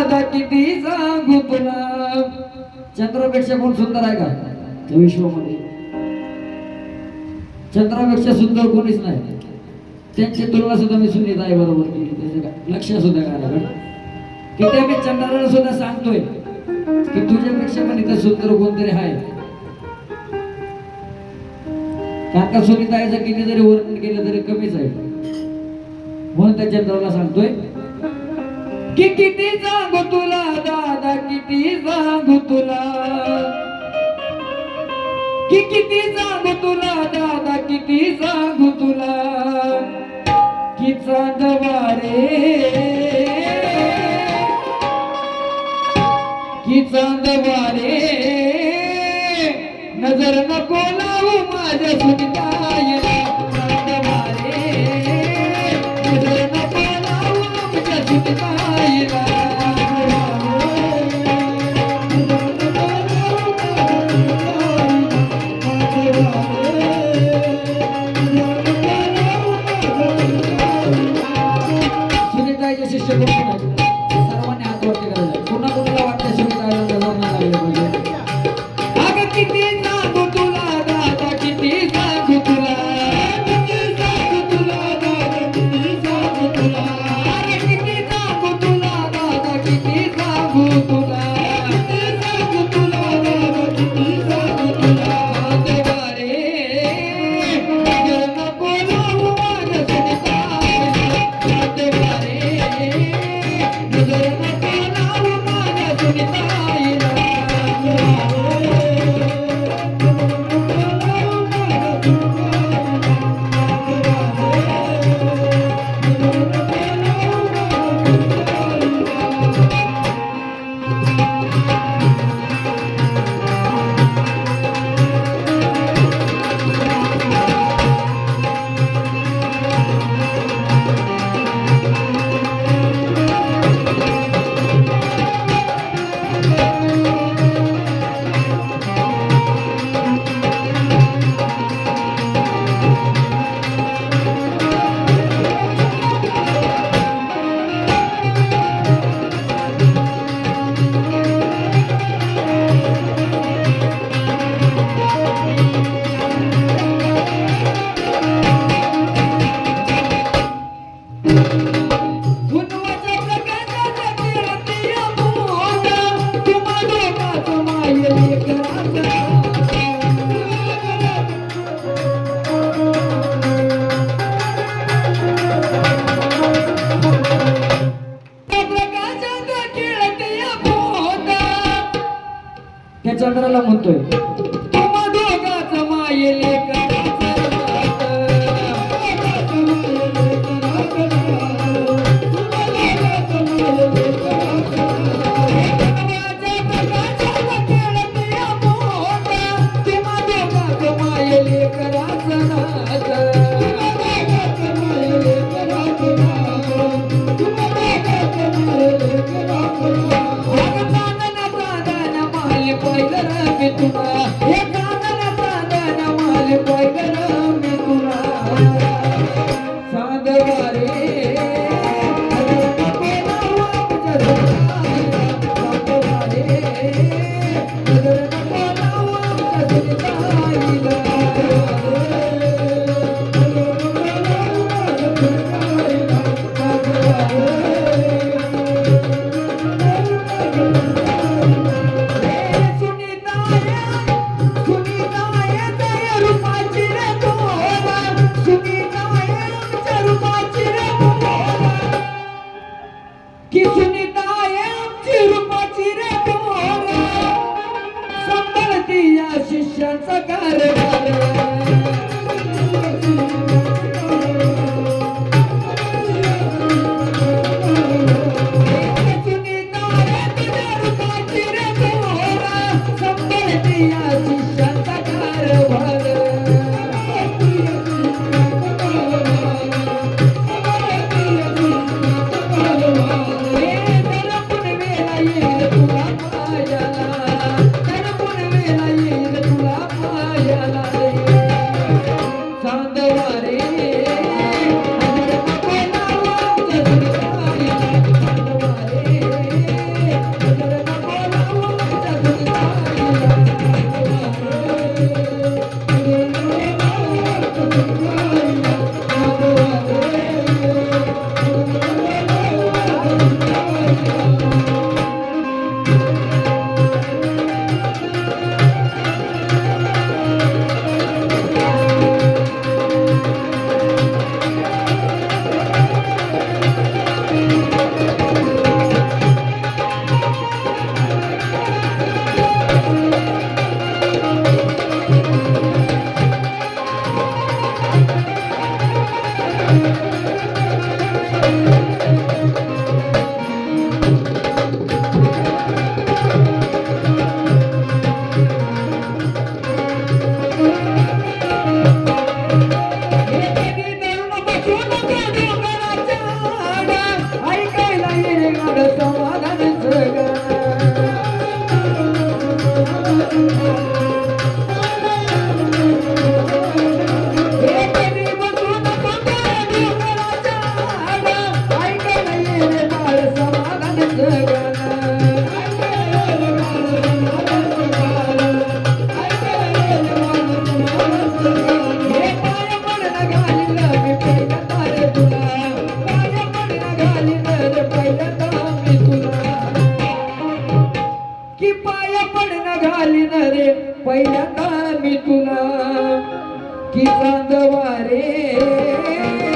दादा किती सांगू तुला. चंद्रापेक्षा कोण सुंदर आहे का त्या विश्वामध्ये? चंद्रापेक्षा सुंदर कोणीच नाही. त्यांची तुलना सुद्धा मी सुनीत आहे बरोबर केली. त्याचं लक्ष सुद्धा घाला की ते मी चंद्राला सुद्धा सांगतोय की तुझ्यापेक्षा पण इथं सुंदर कोणतरी आहे. काका सुनीताईचं किती जरी वर्णन केलं तरी कमीच आहे. म्हणून त्या चंद्राला सांगतोय की किती सांगू तुला दादा किती सांगू तुला. की किती सांगू तुला दादा किती सांगू तुला. की चांदवारे की चांदवारे नजर नको लावू माझ्या सुनीताईला. चांदवारे नजर नको लावू माझ्या सुनीताईला. सुनीताईचे शिष्य कोण आहेत? सर्वांनी हात वरती करायचे. पुन्हा कोणाला वाटतं सुनीताईला नजर नाही लागली पाहिजे? अगं किती सांगू तुला दादा किती सांगू तुला. किती सांगू तुला दादा किती सांगू तुला. अगं किती सांगू तुला दादा किती सांगू तुला. किती सांगू तुला दादा किती सांगू तुला. चांदवारे नजर नको लावू माझ्या सुनीताईला. चांदवारे नजर नको लावू माझ्या सुनीताईला. गुणवाच्या प्रकाशाचा किरतीया मोठा तुम्हा दोघांचं मायेली करायचं. प्रकाशाचा किरतीया मोठा त्या चंद्राला म्हणतोय तुम्हा दोघांचं मायेली करायचं. शिष्यांचा कारभार शिष्यांचा कारभार तुला पायाला चांदवा रे